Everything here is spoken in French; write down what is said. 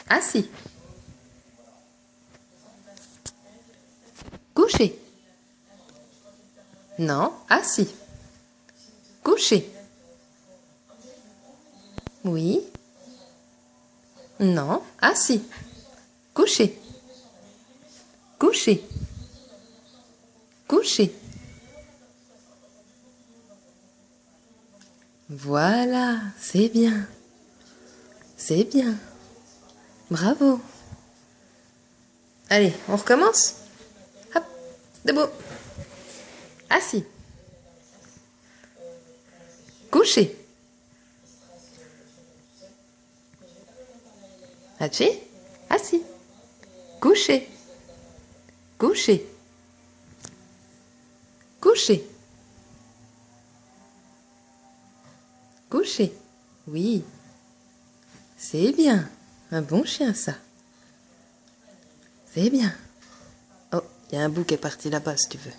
Assis. Couché. Non, assis. Couché. Oui. Non, assis. Couché. Couché. Couché. Voilà, c'est bien. C'est bien. Bravo. Allez, on recommence. Hop, debout. Assis. Couché. Assis. Assis. Couché. Couché. Couché. Couché. Oui. C'est bien. Un bon chien, ça. C'est bien. Oh, il y a un bout qui est parti là-bas, si tu veux.